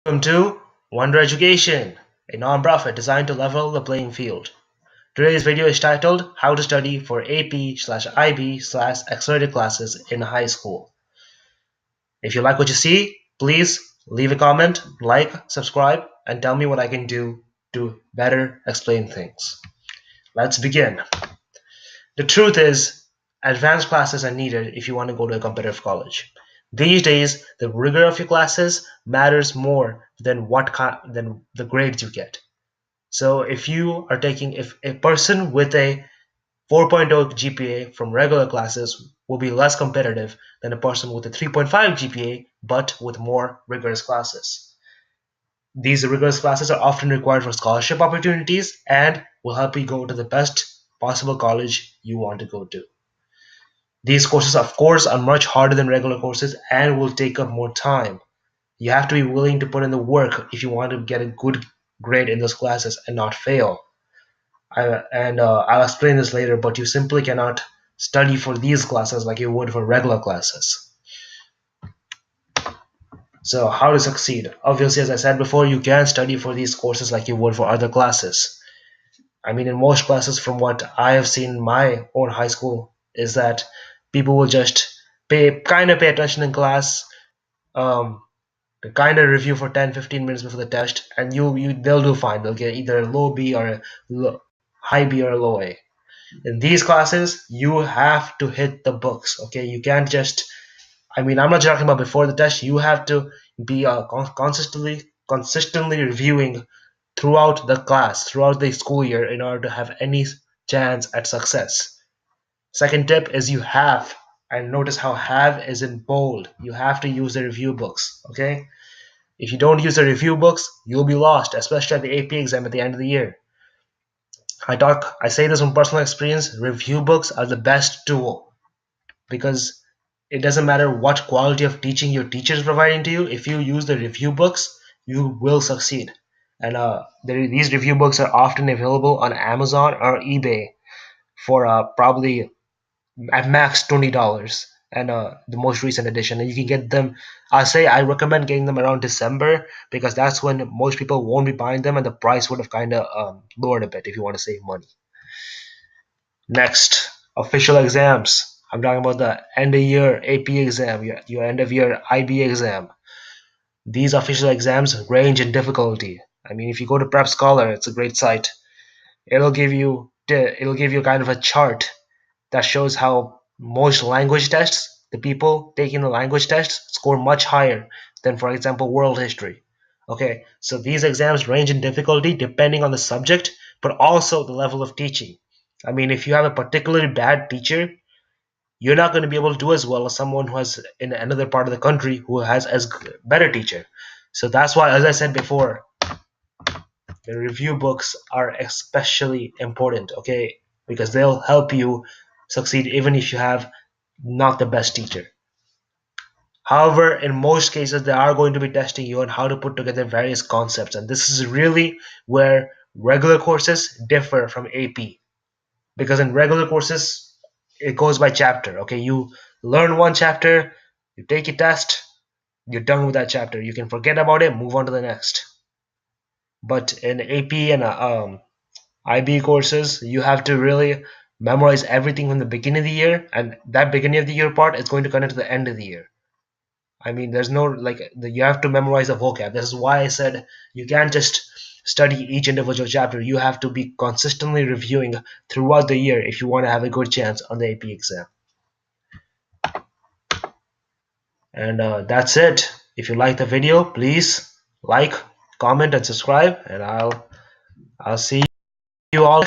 Welcome to Wonder Education, a non-profit designed to level the playing field. Today's video is titled How to Study for AP/IB/Accelerated Classes in High School. If you like what you see, please leave a comment, like, subscribe, and tell me what I can do to better explain things. Let's begin. The truth is, advanced classes are needed if you want to go to a competitive college. These days, the rigor of your classes matters more than the grades you get. So if a person with a 4.0 GPA from regular classes will be less competitive than a person with a 3.5 GPA but with more rigorous classes. These rigorous classes are often required for scholarship opportunities and will help you go to the best possible college you want to go to. These courses, of course, are much harder than regular courses and will take up more time. You have to be willing to put in the work if you want to get a good grade in those classes and not fail. I'll explain this later, but you simply cannot study for these classes like you would for regular classes. So how to succeed? Obviously, as I said before, you can study for these courses like you would for other classes. I mean, in most classes, from what I have seen in my own high school, is that people will just pay attention in class, um, kind of review for 10-15 minutes before the test, and they'll do fine. They'll get either a low B or a high B or a low A. In these classes, you have to hit the books. Okay, you can't just. I mean, I'm not talking about before the test. You have to be consistently reviewing throughout the class, throughout the school year, in order to have any chance at success. Second tip is and notice how have is in bold. You have to use the review books. Okay, if you don't use the review books, you'll be lost, especially at the AP exam at the end of the year. I say this from personal experience. Review books are the best tool because it doesn't matter what quality of teaching your teacher is providing to you. If you use the review books, you will succeed. And these review books are often available on Amazon or eBay for probably at max $20, and the most recent edition, and you can get them. I recommend getting them around December because that's when most people won't be buying them and the price would have kind of lowered a bit if you want to save money. Next, official exams. I'm talking about the end of year AP exam, your end of year IB exam. These official exams range in difficulty. I mean, if you go to PrepScholar, it's a great site. It'll give you kind of a chart that shows how most language tests, the people taking the language tests score much higher than, for example, world history. Okay, so these exams range in difficulty depending on the subject, but also the level of teaching. I mean, if you have a particularly bad teacher, you're not going to be able to do as well as someone who has in another part of the country who has as better teacher. So that's why, as I said before, the review books are especially important, okay? Because they'll help you succeed even if you have not the best teacher. However, in most cases, they are going to be testing you on how to put together various concepts, and this is really where regular courses differ from AP. Because in regular courses, it goes by chapter, okay? You learn one chapter, you take a test, you're done with that chapter. You can forget about it, move on to the next. But in AP and IB courses, you have to really memorize everything from the beginning of the year, and that beginning of the year part is going to connect to the end of the year. I mean, there's no you have to memorize the vocab. This is why I said you can't just study each individual chapter. You have to be consistently reviewing throughout the year if you want to have a good chance on the AP exam. And that's it. If you like the video, please like, comment, and subscribe, and I'll see you all.